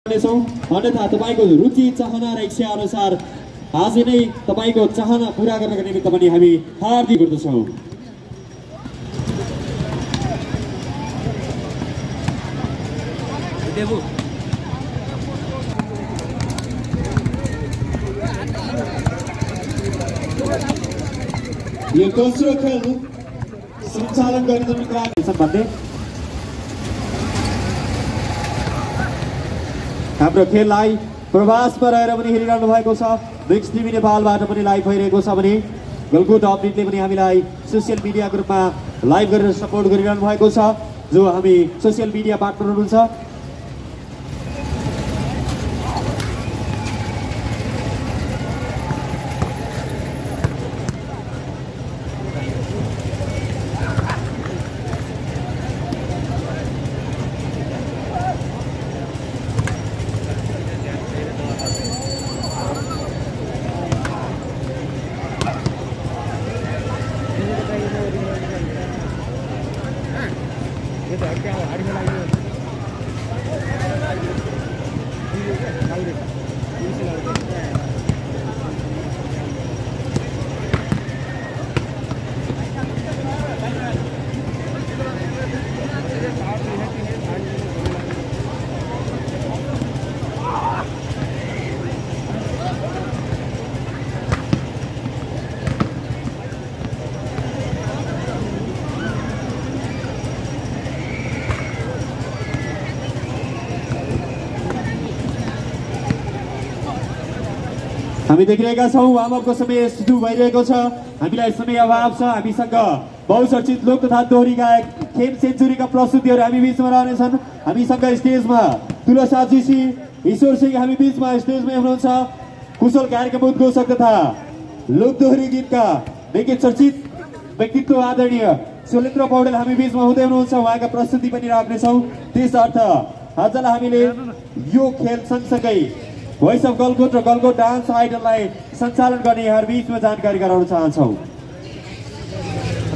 अन्यथा तपाईको रुचि चाहना र इच्छा अनुसार आज नै तपाईको चाहना पूरा गर्नका निमित्त पनि हामी हार्दिक गर्दछौं। यो दोस्रो खेल सञ्चालन गरिदिनुको लागि भन्दै हाम्रो खेललाई प्रवासमा रहेर पनि हेरिरहनु भएको छ। मिक्स टिभी नेपालबाट पनि लाइभ भइरहेको छ भने गलकुट अपडेटले पनि हामीलाई सोसियल मिडिया ग्रुपमा लाइभ गरेर सपोर्ट गरिरहनु भएको छ। जो हामी सोसियल मिडिया पार्टनर हुनुहुन्छ हामी देखिरहेका छौं वार्मअपको समय सुरु भइरहेको छ। हामीलाई समय अभाव छ। हामीसँग बहुचर्चित लोक तथा दोहोरी गायक खेम सेन्चुरीका प्रस्तुतिहरू हामी बीचमा रहनेछन्। हामीसँग स्टेजमा तुलसा जीसी ईश्वर सिंह हामी बीचमा स्टेजमै हुनुहुन्छ। कुशल कार्यक्रम उद्घोषक तथा लोक दोहोरी गीतका निकै चर्चित व्यक्तित्व आदरणीय सुलेन्द्र पौडेल हामी बीचमा हुँदै हुनुहुन्छ। उहाँका प्रस्तुति पनि राख्नेछौँ। त्यसर्थ आजलाई हामीले यो खेल सँगसँगै भोइस अफ गलकुट र गलकुट डान्स आइडललाई सञ्चालन गर्ने यहाँहरू बीचमा जानकारी गराउन चाहन्छौँ।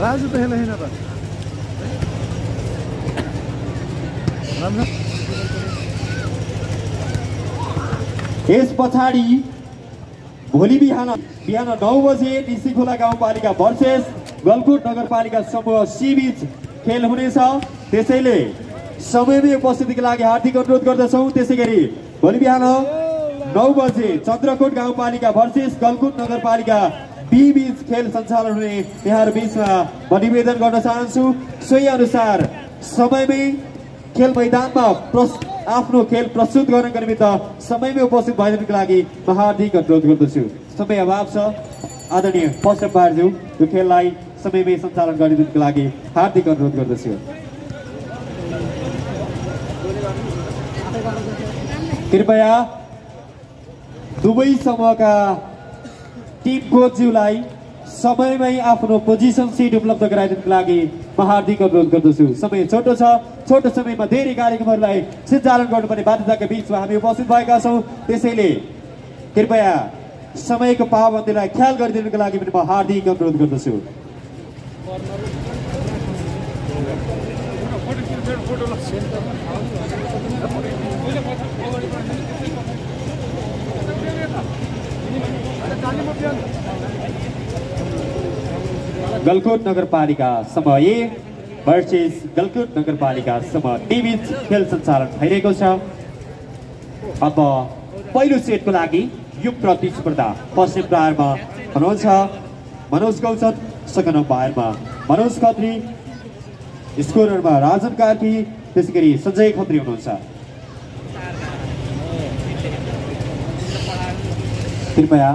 राजु त हेला हैन त राम्रो यस पछाडि भोलि बिहान 9 बजे निसीखोला गाउँपालिका भर्सेस गलकुट नगरपालिका समूह सी बीच खेल हुनेछ। त्यसैले समयमै उपस्थितिका लागि हार्दिक अनुरोध गर्दछौँ। त्यसैगरी भोलि बिहान 9 बजे चन्द्रकोट गाउँपालिका भर्सेस गलकुट नगरपालिका बी बीच खेल सञ्चालन हुने यहाँहरू बीचमा म निवेदन गर्न चाहन्छु। सोही अनुसार समयमै खेल मैदानमा आफ्नो खेल प्रस्तुत गर्नका निमित्त समयमै उपस्थित भइदिनुको लागि म हार्दिक अनुरोध गर्दछु। समय अभाव छ। आदरणीय फर्स्ट एम्पायरज्यू यो खेललाई समयमै सञ्चालन गरिदिनुको लागि हार्दिक अनुरोध गर्दछु। कृपया दुवै समूहका टिम कोचज्यूलाई समयमै आफ्नो पोजिसन सिट उपलब्ध गराइदिनुको लागि म हार्दिक अनुरोध गर्दछु। समय छोटो छ। छोटो समयमा धेरै कार्यक्रमहरूलाई सञ्चालन गर्नुपर्ने बाध्यताका बीचमा हामी उपस्थित भएका छौँ। त्यसैले कृपया समयको पाबन्दीलाई ख्याल गरिदिनुको लागि पनि म हार्दिक अनुरोध गर्दछु। गलकुट नगरपालिका समूह ए भर्सेस गलकुट नगरपालिका समूह डी बीच खेल सञ्चालन भइरहेको छ। अब पहिलो सेटको लागि यो प्रतिस्पर्धा फर्स्ट एम्पायरमा हुनुहुन्छ मनोज गौचन, सेकेन्ड एम्पायरमा मनोज खत्री, स्कोररमा राजन कार्की, त्यसैगरी सञ्जय खत्री हुनुहुन्छ। कृपया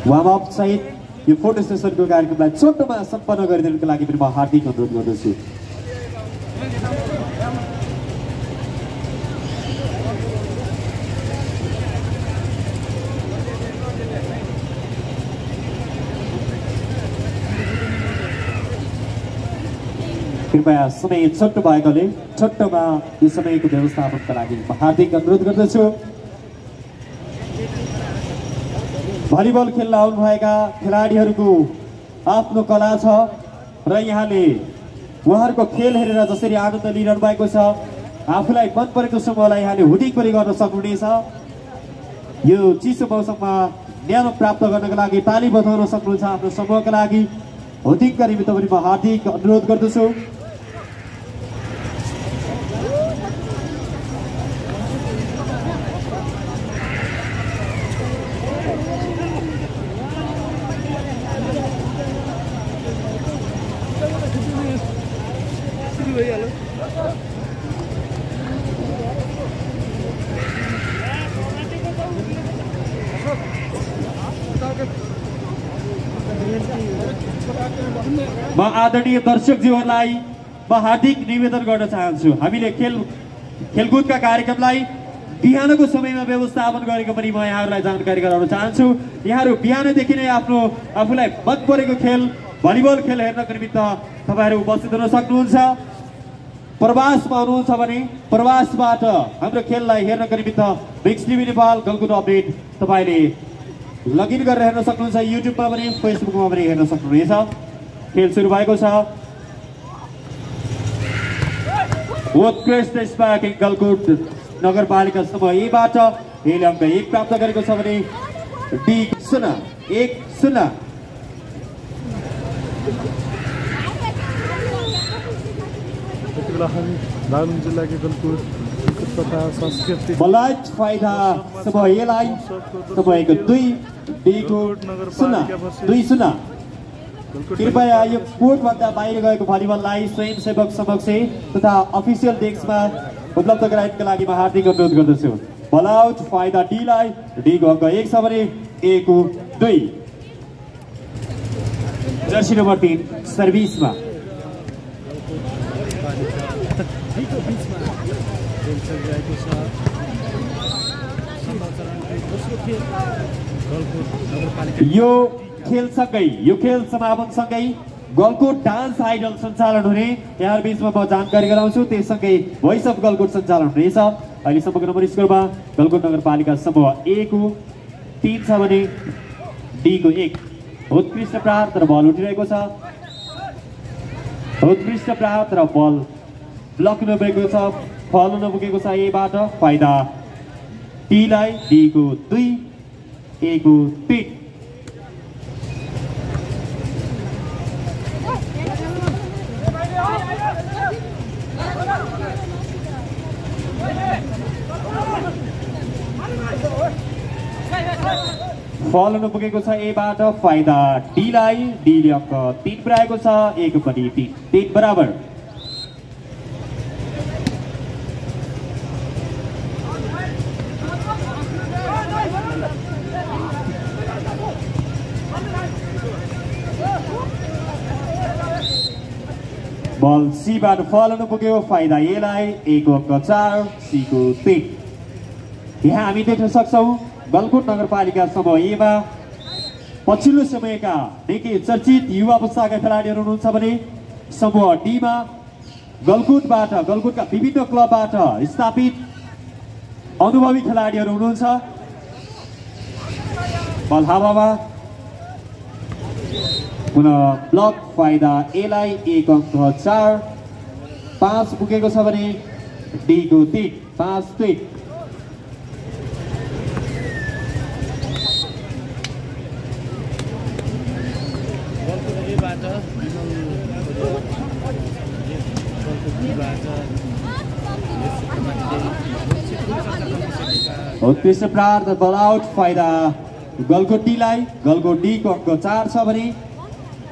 वार्मअप सहित यो फोटो सेसनको कार्यक्रमलाई छोटोमा सम्पन्न गरिदिनुको लागि पनि म हार्दिक अनुरोध गर्दछु। कृपया समय छोटो भएकोले छोटोमा यो समयको व्यवस्थापनका लागि म हार्दिक अनुरोध गर्दछु। भलिबल खेल्न आउनुभएका खेलाडीहरूको आफ्नो कला छ र यहाँले उहाँहरूको खेल हेरेर जसरी आनन्द लिइरहनु भएको छ आफूलाई मन परेको समूहलाई यहाँले हुटिङ पनि गर्न सक्नुहुनेछ। यो चिसो मौसममा न्यानो प्राप्त गर्नका लागि ताली बजाउन सक्नुहुन्छ आफ्नो समूहका लागि। हुटिङका निमित्त पनि म हार्दिक अनुरोध गर्दछु। म आदरणीय दर्शकज्यूहरूलाई म हार्दिक निवेदन गर्न चाहन्छु, हामीले खेलकुदका कार्यक्रमलाई बिहानको समयमा व्यवस्थापन गरेको पनि म यहाँहरूलाई जानकारी गराउन चाहन्छु। यहाँहरू बिहानदेखि नै आफूलाई मन परेको खेल भलिबल खेल हेर्नको निमित्त तपाईँहरू उपस्थित हुन सक्नुहुन्छ। प्रवासमा हुनुहुन्छ भने प्रवासबाट हाम्रो खेललाई हेर्नको निमित्त मिक्स टिभी नेपाल खेलकुद अपडेट तपाईँले लगइन गरेर हेर्न सक्नुहुन्छ। युट्युबमा पनि फेसबुकमा पनि हेर्न सक्नुहुनेछ। खेल सुरु भएको छ। उत्कृष्ट स्पार्किङ गलकुट नगरपालिका समूह एबाट यसले अङ्क 1 प्राप्त गरेको छ भने डी 0-1-0। बागलुङ जिल्लाको गलकुट तथा सांस्कृतिक बलाइट फाइदा समूह एलाई तपाईँको 2-0 कृपया यो कोर्टभन्दा बाहिर गएको भलिबललाई स्वयंसेवक समक्ष तथा अफिसियल डेस्कमा उपलब्ध गराउनका लागि म हार्दिक अनुरोध गर्दछु। बलाउट फाइदा डीलाई डीको अङ्क 1 छ भने एको 2। जर्सी नम्बर 3 सर्भिसमा यो खेल समापनसँगै गलकुट डान्स आइडल सञ्चालन हुने यहाँ बीचमा म जानकारी गराउँछु। त्यससँगै भोइस अफ गलकुट सञ्चालन हुनेछ। अहिले समग्र नम्बर स्कोरमा गलकुट नगरपालिका समूह ए को 3 छ भने डी को 1। उत्कृष्ट प्रहार तर बल उठिरहेको छ। उत्कृष्ट प्रहार तर बल ब्लक नभएको छ, फल नपुगेको छ। एबाट फाइदा टीलाई डी को 2 ए को 3। फल नपुगेको छ। एबाट फाइदा डीलाई डीले अङ्क 3 पुर्याएको छ। एक पनि 3 बराबर। बल सीबाट फल नपुग्यो। फाइदा एलाई एको अङ्क 4 सी को 3। यहाँ हामी देख्न सक्छौँ गलकुट नगरपालिका समूह एमा पछिल्लो समयका निकै चर्चित युवा पुस्ताका खेलाडीहरू हुनुहुन्छ भने समूह डीमा गलकुटका विभिन्न क्लबबाट स्थापित अनुभवी खेलाडीहरू हुनुहुन्छ। बल हावामा पुनः ब्लक फाइदा एलाई 1 अङ्क 4 5 पुगेको छ भने डी को 3 5-3। उत्कृष्ट प्रार्थ बलआउट फाइदा गलकुट डीलाई गलकुट डी को अङ्क 4 छ भने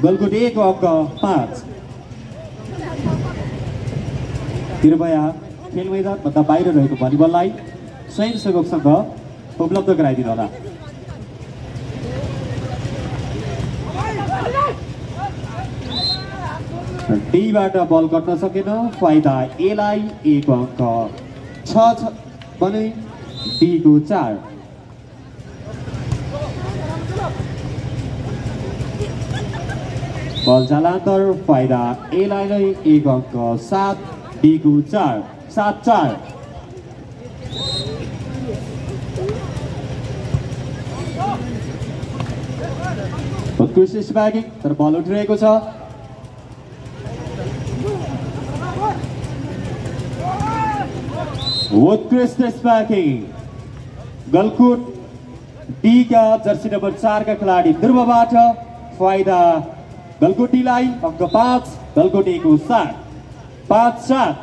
गलकुट ए को अङ्क 5। कृपया खेल मैदानभन्दा बाहिर रहेको भलिबललाई स्वयंसेवकसँग उपलब्ध गराइदिनु होला। डीबाट बल कट्न सकेन। फाइदा एलाई 1 अङ्क 6 भने डी को 4। बल जालान्तर फाइदा एलाई 1 अङ्क 7 डी को 4 7-4। उत्कृष्ट स्पार्किङ तर बल उठिरहेको छ। उत्कृष्ट स्पार्किङ गलकुट डी का जर्सी नंबर 4 का खिलाडी ध्रुवबाट फाइदा गलकुट डी लाई अंक 5 गलकुट ए को 7 5-7।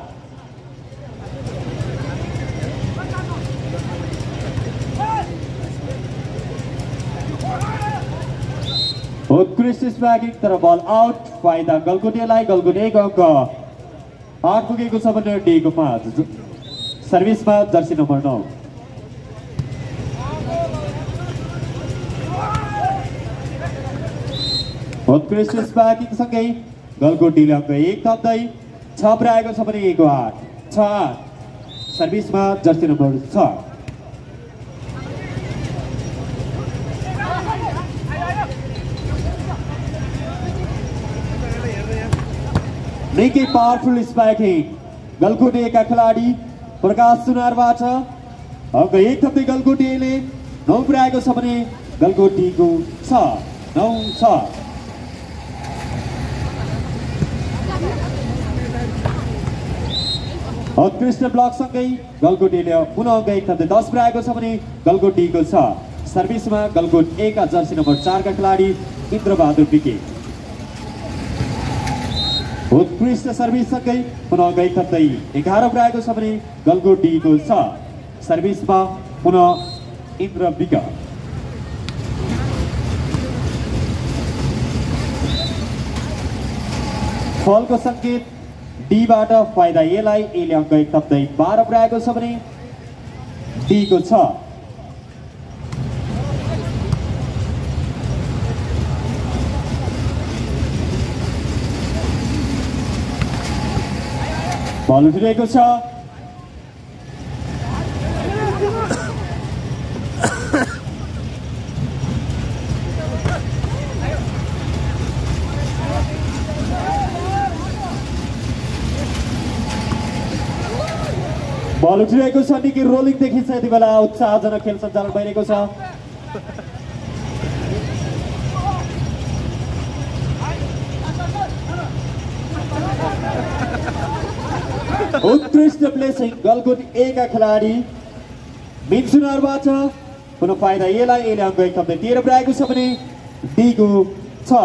उत्कृष्ट स्पार्किङ तर बल आउट फाइदा गलकुट ए लाई गलकुट ए को अंक 8 पुगेको छ भने डी को 5 सर्भिसमा जर्सी नंबर 9। उत्कृष्ट स्पार्किङ सँगै गलकुट डी अंक 1 थप्दै 6 पुर्याएको छ भने 1 को 8 6-8 सर्भिसमा जर्सी नंबर 6। निकै पावरफुल स्पार्किङ गलकुट ए का खिलाडी प्रकाश सुनारबाट अंक 1 थप्दै गलकुट ए ले 9 पुर्याएको छ भने गलकुट डी को 6-9-6। उत्कृष्ट ब्लक सँगै गलकुट ए ले पुनः अंक 1 थप्दै 10 पुर्याएको छ भने गलकुट डी को 6 सर्भिसमा गलकुट ए का जर्सी नंबर 4 का खिलाडी इन्द्रबहादुर विके। उत्कृष्ट सर्भिस सँगै पुनः अंक 1 थप्दै 11 पुर्याएको छ भने गलकुट डी को 6 सर्भिसमा पुनः इन्द्र विके। फलको संकेत डी बाट फाइदा ए लाई ए ले अंक 1 थप्दै 12 पुर्याएको छ भने डी को 6। बल उठिरहेको छ बल उठिरहेको छ निकै रोलिङ देखिन्छ यति बेला उत्साहजनक खेल सञ्चालन भइरहेको छ। उत्कृष्ट प्लेसिङ गलकुट ए का खिलाडी मिन्सुनारबाट पुनः फाइदा ए लाई ए ले अंक 1 थप्दै 13 पुर्याएको छ भने डी को 6।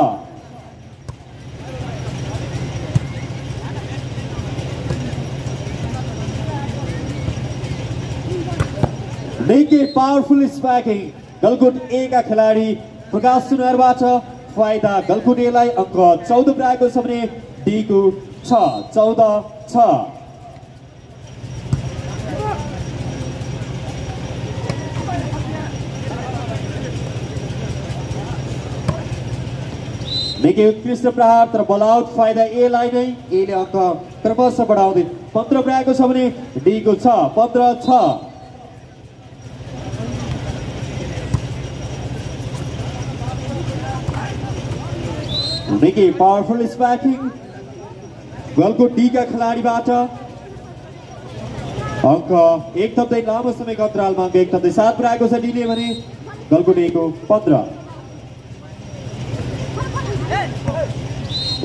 निकै पावरफुल स्पार्किङ गलकुट ए का खिलाडी प्रकाश सुनारबाट फाइदा गलकुट ए लाई अंक 14 पुर्याएको छ भने डी को 6-14-6। निकै उत्कृष्ट प्रहार तर बल आउट फाइदा ए लाई नै ए ले अंक क्रमशः बढाउँदै 15 पुर्याएको छ भने डी को 6-15-6। निकै पावरफुल स्पार्किङ गलकुट डी का खिलाडीबाट अंक 1 थप्दै लामो समयको अन्तरालमा अंक 1 थप्दै 7 पुर्याएको छ डी ले भने गलकुट ए को 15।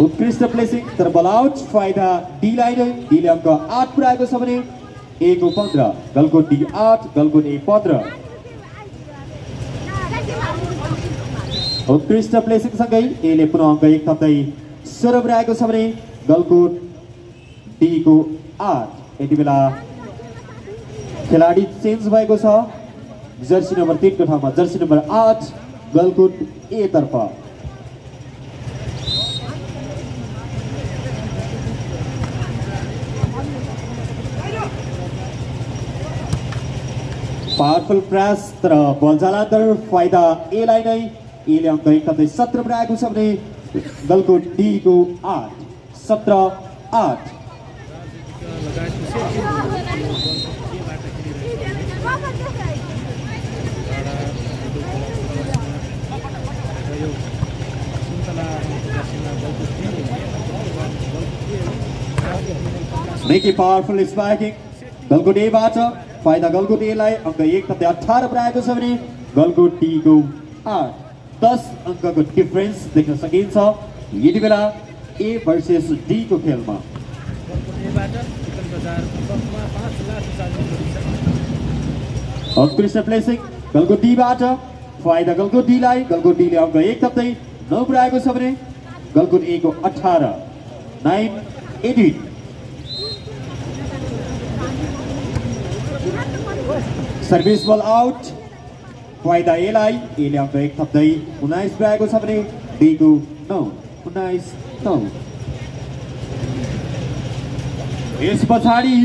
उत्कृष्ट प्लेसिङ तर बल आउट फाइदा डी लाई नै डी ले अंक 8 पुर्याएको छ भने ए को 15 गलकुट डी 8 गलकुट ए 15। उत्कृष्ट प्लेसिङ सँगै ए ले पुनः अंक 1 थप्दै 16 पुर्याएको छ भने गलकुट डी को 8। यति बेला खेलाडी चेन्ज भएको छ जर्सी नंबर 3 को ठाउँमा जर्सी नंबर 8 गलकुट ए तर्फ। पावरफुल प्रयास तर बल जालान्तर फाइदा ए लाई नै ए ले अंक 1 थप्दै 17 पुर्याएको छ भने गलकुट डी को 8 17-8। निकै पावरफुल स्पार्किङ गलकुट ए बाट फाइदा गलकुट ए लाई अंक 1 थप्दै 18 पुर्याएको छ भने गलकुट डी को 8-10 अंकको डिफरेन्स देख्न सकिन्छ यति बेला ए भर्सेस डी को खेलमा। उत्कृष्ट प्लेसिङ गलको डीबाट फाइदा गलको डीलाई गलको डीले अङ्क 1 थप्दै 9 पुर्याएको छ भने गलको ए को 18 9-18 सर्भिस बल आउट फाइदा एलाई एले अङ्क 1 थप्दै 19 पुर्याएको छ भने डी को 9-19 यस पछाडि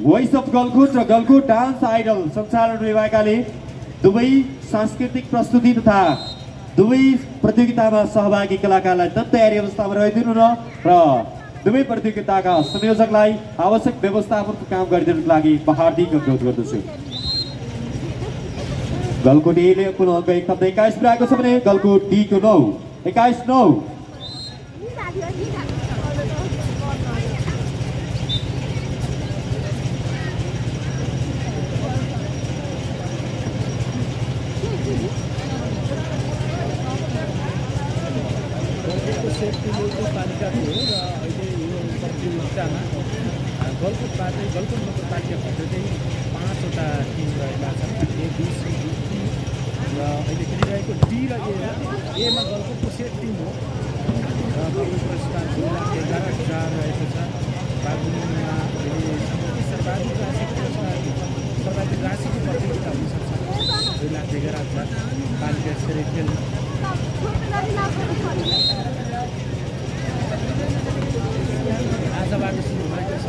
भोइस अफ गलकुट र गलकुट डान्स आइडल सञ्चालन विभागले दुवै सांस्कृतिक प्रस्तुति तथा दुवै प्रतियोगितामा सहभागी कलाकारलाई तत्काल तयारी अवस्थामा रहिदिनु र दुवै प्रतियोगिताका संयोजकलाई आवश्यक व्यवस्थापनको काम गरिदिनुको लागि हार्दिक अनुरोध गर्दछु। गलकुट एले कुल अङ्क 1 थप्दै 21 पुर्याएको छ भने गलकुट डी को 9-21-9 गलकुटबाट गलकुट नगरपालिका भित्र चाहिँ 5वटा टिम रहेका छन् A B C D E र अहिले खेलिरहेको डी र एमा गलकुटको सेट टिम हो र गलकुट पुरस्कार 11,000 रहेको छ। बागलुङमा सर्वाधिक राशिको प्रतियोगिता हुनसक्छ 2,11,000 बालिका स्तरीय खेल आजबाट सुरु भएको छ।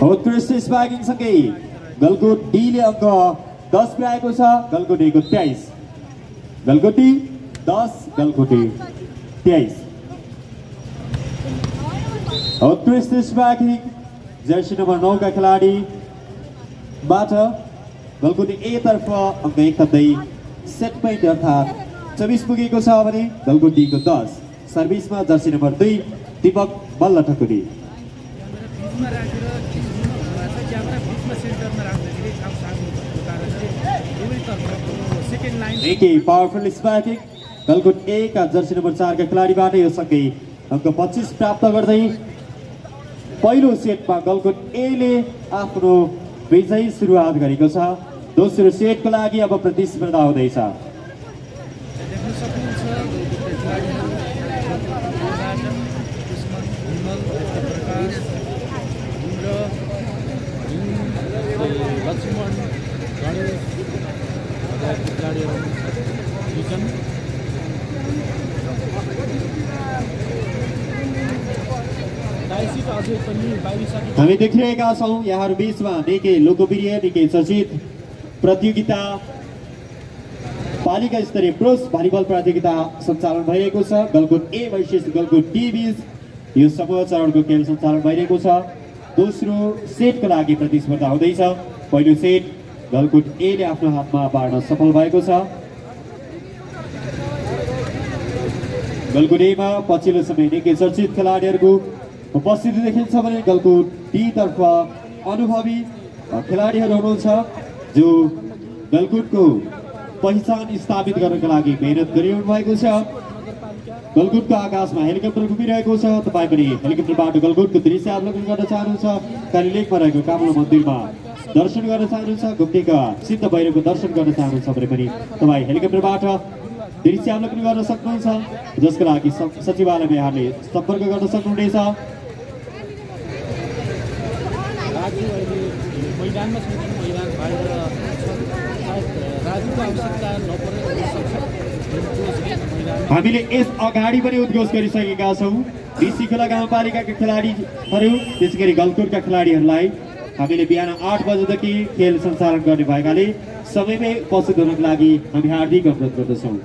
उत्कृष्ट स्पाइकिङ सँगै गलकुट डीले अङ्क 10 पुर्याएको छ गलकुट डी को 23 गलकुट डी 10 गलकुट डी 23 उत्कृष्ट स्पाइकिङ जर्सी नम्बर 9 का खेलाडी बाट गलकुट ए तर्फ अङ्क 1 थप्दै सेट पोइन्ट अर्थात् 24 पुगेको छ भने गलकुट डी को 10 सर्भिसमा जर्सी नम्बर 2 दीपक बल्ल ठकुरी पावरफुल स्पाइकिङ गलकुट ए का जर्सी नम्बर 4 का खेलाडीबाट यो सँगै अङ्क 25 प्राप्त गर्दै पहिलो सेटमा गलकुट ए ले आफ्नो विजयी सुरुवात गरेको छ। दोस्रो सेटको लागि अब प्रतिस्पर्धा हुँदैछ। हामी देखिरहेका छौँ यहाँहरू बीचमा निकै लोकप्रिय निकै चर्चित प्रतियोगिता पालिका स्तरीय पुरुष भलिबल प्रतियोगिता सञ्चालन भइरहेको छ। Galkot A versus Galkot D बीच यो समूह चरणको खेल सञ्चालन भइरहेको छ। दोस्रो सेटको लागि प्रतिस्पर्धा हुँदैछ। पहिलो सेट गलकुट ए ले आफ्नो हातमा पार्न सफल भएको छ। गलकुट एमा पछिल्लो समय निकै चर्चित खेलाडीहरूको उपस्थिति देखिन्छ भने गलकुट डी तर्फ अनुभवी खेलाडीहरू हुनुहुन्छ जो गलकुटको पहिचान स्थापित गर्नका लागि मेहनत गरिरहनु भएको छ। गलकुटको आकाशमा हेलिकप्टर घुमिरहेको छ। तपाईँ पनि हेलिकप्टरबाट गलकुटको दृश्य अवलोकन गर्न चाहनुहुन्छ, कालीलेकमा रहेको कामला मन्दिरमा दर्शन गर्न चाहनुहुन्छ, घुम्टेका सिद्ध भैरवको दर्शन गर्न चाहनुहुन्छ भने पनि तपाईँ हेलिकप्टरबाट दृश्य अवलोकन गर्न सक्नुहुन्छ, जसको लागि सचिवालयमा यहाँले सम्पर्क गर्न सक्नुहुनेछ। हामीले यस अगाडि पनि उद्घोष गरिसकेका छौँ। डीसी खोला गाउँपालिकाका खेलाडीहरू त्यसै गरी गलकुटका खेलाडीहरूलाई हामीले बिहान 8 बजेदेखि खेल सञ्चालन गर्ने भएकाले समयमै उपस्थित हुनको लागि हामी हार्दिक अनुरोध गर्दछौँ।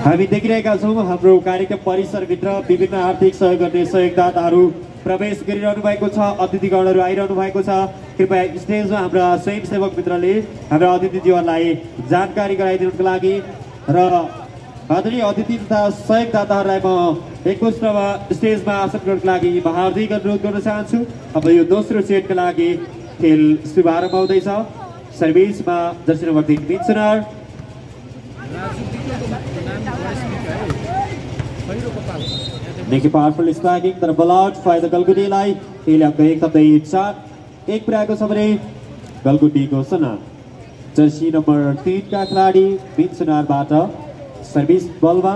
हामी देखिरहेका छौँ हाम्रो कार्यक्रम परिसरभित्र विभिन्न आर्थिक सहयोग गर्ने सहयोगदाताहरू प्रवेश गरिरहनु भएको छ। अतिथिगणहरू आइरहनु भएको छ। कृपया स्टेजमा हाम्रा स्वयंसेवक मित्रले हाम्रा अतिथिज्यूहरूलाई जानकारी गराइदिनुको लागि र आदरणीय अतिथि तथा सहयोगदाताहरूलाई म एकमुष्टमा स्टेजमा आसन गर्नको लागि हार्दिक अनुरोध गर्न चाहन्छु। अब यो दोस्रो सेटका लागि खेल शुभारम्भ हुँदैछ। सर्भिसमा jersey number 3 Binsunar, Nicky powerful is flagging the ball out by the Galgudi line. He'll have to take the shot. एक प्रयास सबने गलगुटी को सना जर्सी नंबर 3 का खिलाड़ी बिन्सुनार बाटा सर्विस बॉलवा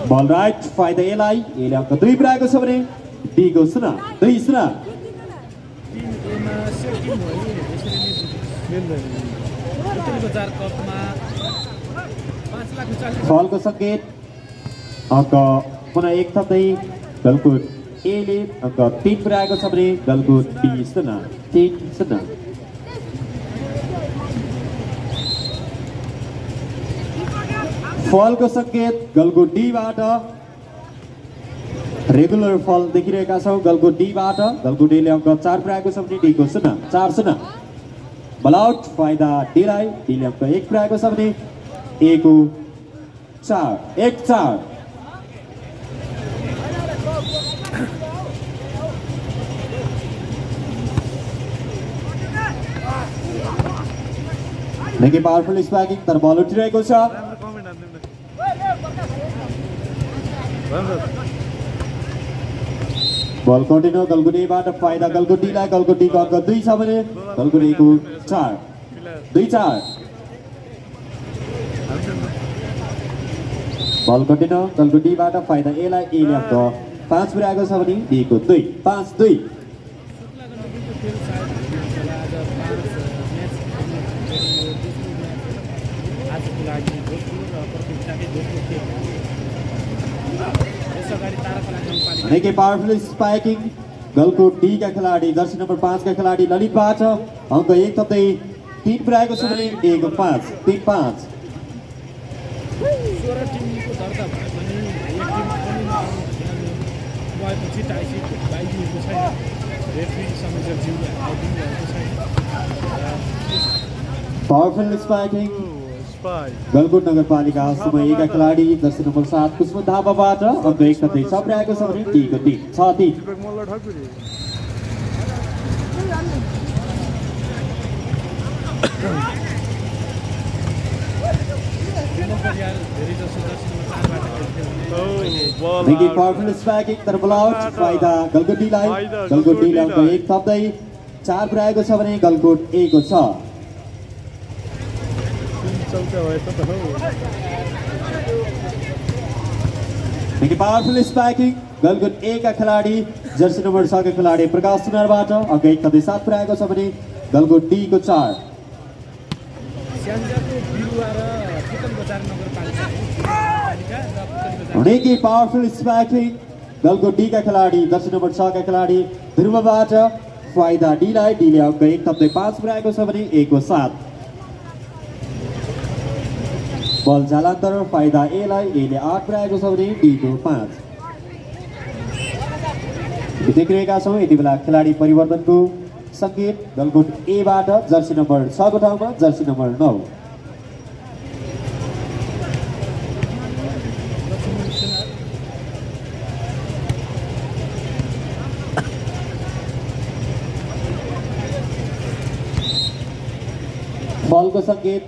बॉल राइट फाइदा एलाई एले आपका दुई प्रयास को सबने डी को सना दुई सना फॉल को संकेत आपका पुनः एक था नहीं गलगुट एले आपका 3 प्रयास को सबने गलगुट डी सना 3 सना फॉल को संकेत गलगुट डी बाटा रेगुलर फॉल देखिरहेका छौं गलगुट डी बाटा गलगुट एले आपका 4 प्रयास को सबने डी को सना 4 सना बॉल आउट फाइदा डीलाई डीले आपका 1 प्रयास को सबने ए को 4 1-4 Nicky powerful is backing तर बॉल उठिरहेको छ बॉल कन्टिन्यू गलगुटीबाट फाइदा गलगुटीलाई गलगुटीको अङ्क 2 छ भने गलगुटीको 4 2-4 बॉल कन्टिन्यू गलगुटीबाट फाइदा एलाई एले अङ्क 5 पुर्याएको छ भने डी को 2 5-2 Nicky powerful spiking गलगुट डी का खिलाड़ी जर्सी नंबर 5 का खिलाड़ी ललितबाट अंक 1 थप्दै 3 पुर्याएको छ भने 1-5 3-5 पावरफुल स्पाइकिङ गलगुट नगरपालिका समय 1 का खिलाडी जर्सी नम्बर 7 कुसुम धाबाबाट अंक 1 थप्दै 6 पुर्याएको छ भने डी को 3 6-3 Nicky powerful spiking तर बल आउट फाइदा गलगुटीलाई गलगुटीले अंक 1 थप्दै 4 पुर्याएको छ भने गलगुट 1 को 6 Nicky powerful spiking गलगुट A का खिलाडी जर्सी नम्बर 6 का खिलाडी प्रकाश सुनारबाट अंक 1 थप्दै 7 पुर्याएको छ भने गलगुट D को 4 Nicky powerful spiking गलगुट D का खिलाडी जर्सी नम्बर 6 का खिलाडी ध्रुवबाट फाइदा D लाई D ले अंक 1 थप्दै 5 पुर्याएको छ भने 1 को 7 बल जालान्तर फाइदा ए लाई ए ले 8 पुर्याएको छ भने डी को 5 देखिरहेका छौं यति बेला खेलाडी परिवर्तनको संकेत गलगुट ए बाट जर्सी नम्बर 6 को ठाउँमा जर्सी नम्बर 9 बलको संकेत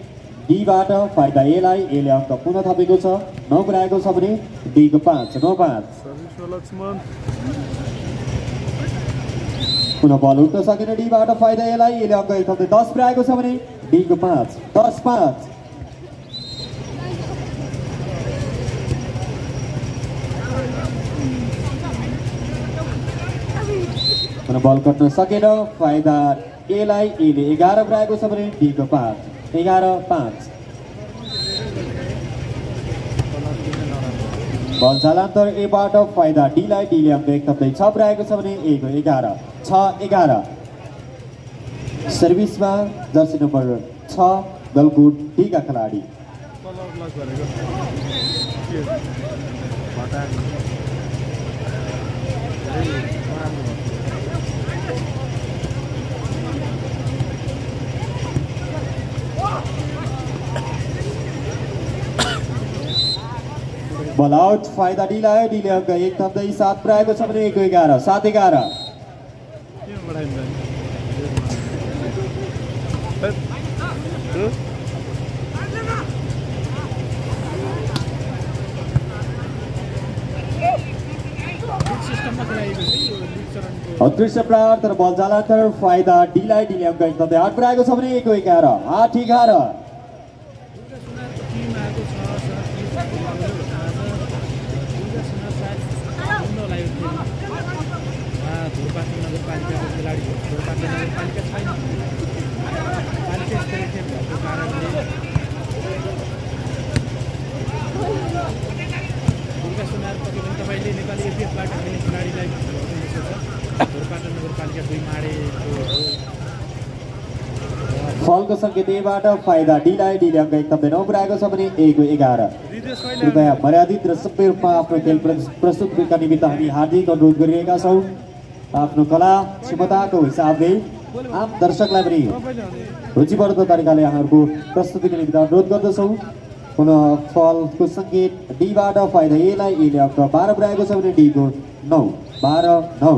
डी बाट फाइदा ए लाई ए ले अंक पुनः थपेको छ 9 पुर्याएको छ भने डी को 5 9-5 पुनः बल उठ्न सकेन डी बाट फाइदा ए लाई ए ले अंक 1 थप्दै 10 पुर्याएको छ भने डी को 5 10-5 पुनः बल कट्न सकेन फाइदा ए लाई ए ले 11 पुर्याएको छ भने डी को 5 11-5 बल जालान्तर ए बाट फाइदा डी लाई डी ले अंक 1 थप्दै 6 पुर्याएको छ भने 1 को 11 6-11 सर्भिसमा जर्सी नम्बर 6 गलगुट डी का खिलाडी बल आउट फाइदा डीलाई डीले अङ्क 1 थप्दै 7 पुर्याएको छ भने 1-11 7-11 अदृश्य प्रहार तर बल जालान्तर फाइदा डीलाई डीले अङ्क 1 थप्दै 8 पुर्याएको छ भने 1-11 8-11 नगरपालिकाको खेलाडी नगरपालिका छैन पालिका स्तरीय खेल भएको कारणले दुर्गा सुनार प्रतिबन्ध तपाईँले नेपाली एपिएफबाट खेल्ने खेलाडीलाई ढोरपाटन नगरपालिका 2 माडेको फलको सङ्केतबाट फाइदा डीलाई डीले अङ्क 1 थप्दै 9 पुर्याएको छ भने 1-11 कृपया मर्यादित र सबै रूपमा आफ्नो खेल प्रस्तुत गर्नका निमित्त हामी हार्दिक अनुरोध गरिरहेका छौँ आफ्नो कला क्षमताको हिसाबले आम दर्शकलाई पनि रुचिवर्धक तरिकाले यहाँहरूको प्रस्तुतिको निमित्त अनुरोध गर्दछौँ पुनः फलको सङ्केत डीबाट फाइदा एलाई एले अङ्क 12 पुर्याएको छ भने डीको 9 12-9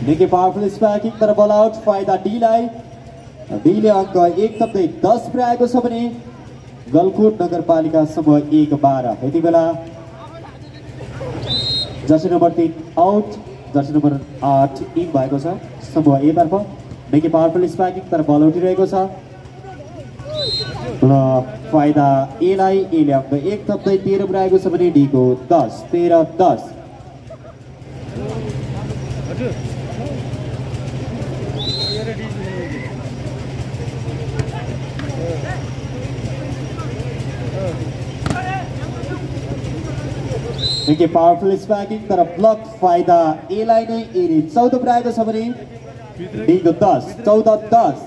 निकै पावरफुल स्पाइकिङ तर बल आउट फाइदा डीलाई डीले अङ्क 1 थप्दै 10 पुर्याएको छ भने गलकुट नगरपालिका समूह 1-12 यति बेला Jersey number 3 out Jersey number 8 in भएको छ समूह ए तर्फ निकै पावरफुल स्पाइकिङ तर बल उठिरहेको छ र फाइदा एलाई एले अङ्क 1 थप्दै 13 पुर्याएको छ भने डीको 10 13-10 निकै पावरफुल स्पाइकिङ तर ब्लक फाइदा एलाई नै एले 14 पुर्याएको छ भने डीको 10 14-10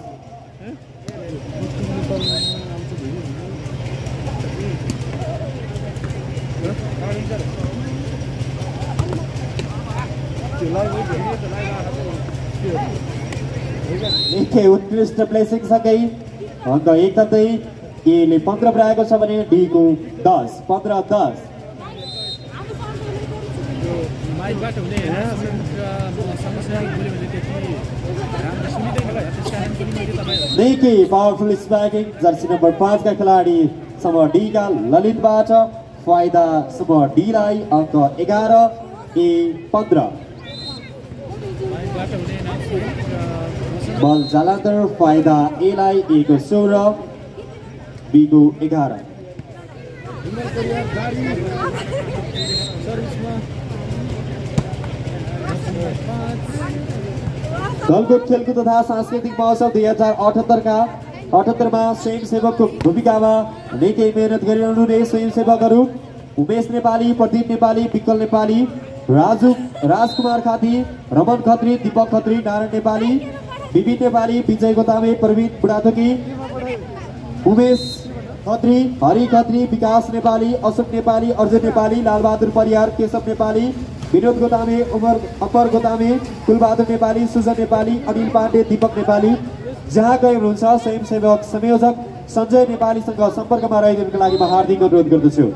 निकै उत्कृष्ट प्लेसिङ सँगै अङ्क 1 थप्दै एले 15 पुर्याएको छ भने डीको 10 15-10 माइकबाट हुने समस्या बोल्यो भने त्यति राम्रो सुनिँदैन होला त्यस कारण पनि मैले तपाईँ निकै पावरफुल स्पाइकिङ जर्सी नम्बर 5 का खेलाडी समूह डी का ललितबाट फाइदा समूह डीलाई अङ्क 11 ए 15 बल जालान्तर फाइदा एलाई ए को 16 बी को 11 गलकुट खेलकुद तथा सांस्कृतिक महोत्सव 2078 का 78 में स्वयंसेवकको भूमिकामा निकै मेहनत गरिरहनुहुने स्वयंसेवकहरू उमेश नेपाली प्रदीप नेपाली विकल नेपाली राजकुमार खत्री रमन खत्री दीपक खत्री नारायण नेपाली विपिन नेपाली विजय गोतामे प्रवीण बुढाथोकी उमेश खत्री हरि खत्री विकास नेपाली अशोक नेपाली अर्जुन नेपाली लालबहादुर परियार केशव नेपाली विनोद गोतामे अमर गोतामे कुलबहादुर नेपाली सुजन नेपाली अनिल पाण्डे दीपक नेपाली जहाँ गए हुनुहुन्छ स्वयंसेवक संयोजक सञ्जय नेपालीसँग सम्पर्कमा रहिदिनुको लागि म हार्दिक अनुरोध गर्दछु।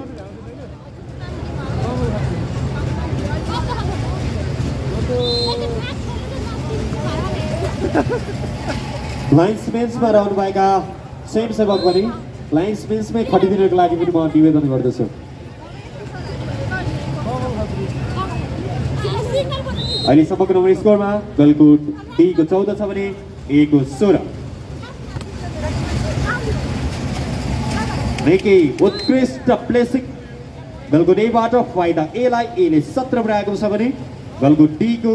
लाइन्स बेन्चमा रहनुभएका स्वयंसेवक पनि लाइन्स बेन्चमै खटिदिनुको लागि पनि म निवेदन गर्दछु। अहिलेसम्मको नम्बर स्कोरमा गलकुट डी को 14 छ भने ए को 16 निकै उत्कृष्ट प्लेसिङ गलकुट एबाट फाइदा एलाई एले 17 पुर्याएको छ भने गलकुट डी को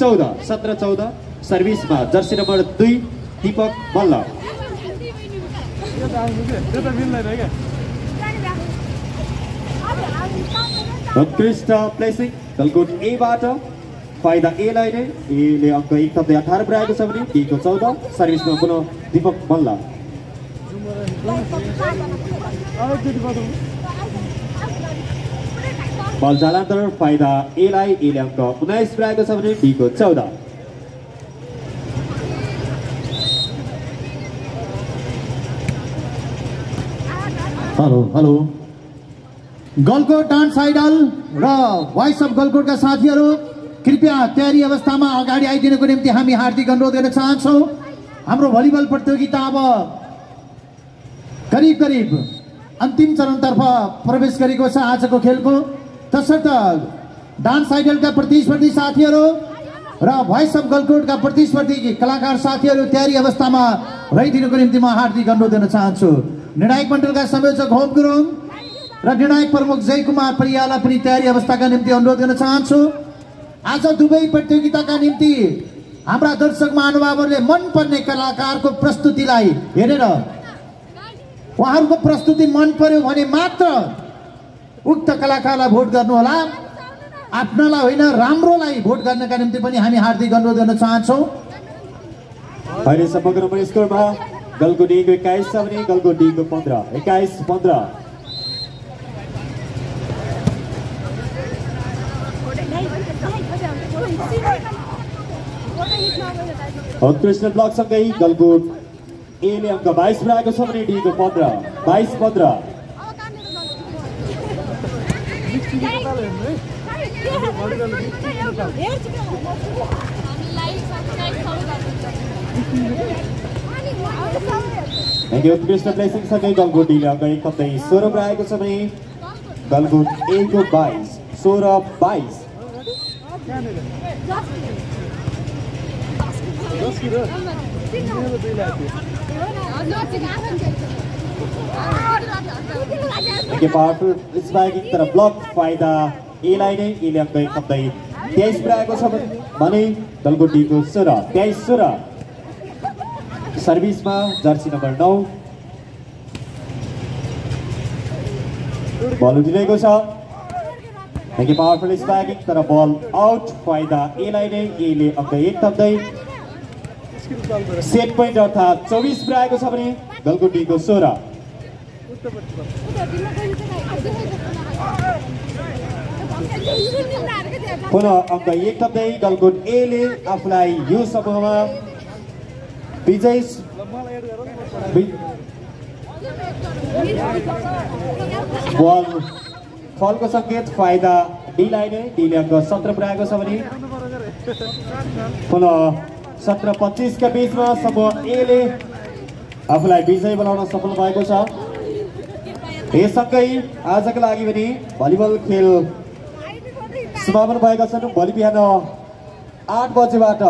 14 17-14 सर्भिसमा जर्सी नम्बर 2 दीपक मल्ल उत्कृष्ट प्लेसिङ गलकुट एबाट फाइदा एलाई नै एले अङ्क 1 थप्दै 18 पुर्याएको छ भने डी को 14 सर्भिसमा पुनः दीपक मल्ल बल जालान्तर फाइदा एलाई, एले अङ्क 19 पुर्याएको छ भने डीको 14। Hello hello Galkot dance idol र भोइस अफ गलकोटका साथीहरू कृपया तयारी अवस्थामा अगाडि आइदिनको निम्ति हामी हार्दिक अनुरोध गर्न चाहन्छौँ। हाम्रो भलिबल प्रतियोगिता अब करिब करिब अन्तिम चरणतर्फ प्रवेश गरेको छ आजको खेलको। तसर्थ डान्स आइडलका प्रतिस्पर्धी साथीहरू र भोइस अफ गलकोटका प्रतिस्पर्धी कलाकार साथीहरू तयारी अवस्थामा रहिदिनुको निम्ति म हार्दिक अनुरोध गर्न चाहन्छु। निर्णायक मण्डलका संयोजक होम गुरुङ र निर्णायक प्रमुख जय कुमार परियालाई पनि तयारी अवस्थाका निम्ति अनुरोध गर्न चाहन्छु। आज दुवै प्रतियोगिताका निम्ति हाम्रा दर्शक महानुभावहरूले मनपर्ने कलाकारको प्रस्तुतिलाई हेरेर उहाँहरूको प्रस्तुति मन पर्यो भने मात्र उक्त कलाकारलाई भोट गर्नुहोला। आफ्नालाई होइन राम्रोलाई भोट गर्नका निम्ति पनि हामी हार्दिक अनुरोध गर्न चाहन्छौँ। अहिले समग्र स्कोरमा गलको डीको 21 छ भने गलको डीको 15। 21-15। उत्कृष्ट ब्लकसँगै गलकोट एले अङ्क 22 पुर्याएको छ भने डीको 15। 22-15। उत्कृष्ट प्लेसिङसँगै गलकोट डीले अङ्क 16 पुर्याएको छ भने गलकोट ए को 22। 16-22। पावरफुल स्पाइकिङ तर ब्लक फाइदा एलाई नै, एले अङ्क 23 पुर्याएको छ भने गलकोट डीको 16। 23-16। सर्भिसमा जर्सी नम्बर 9 बल उठिरहेको छ। पावरफुल स्पाइकिङ तर बल आउट फाइदा एलाई नै, एले अङ्क 1 थप्दै सेट पोइन्ट अर्थात् 24 पुर्याएको छ भने गलकोट डीको 16। पुनः अङ्क 1 थप्दै गलकोट एले आफूलाई यो समूहमा विजय बल फलको सङ्केत फाइदा डीलाई नै, डीले अङ्क 17 पुर्याएको छ भने पुनः 17-25 का बीचमा समूह एले आफूलाई विजय बनाउन सफल भएको छ। यससँगै आजका लागि पनि भलिबल खेल समापन भएका छन्। भोलि बिहान 8 बजेबाट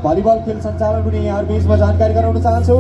भलिबल खेल सञ्चालन हुने यहाँहरू बीचमा जानकारी गराउन चाहन्छु।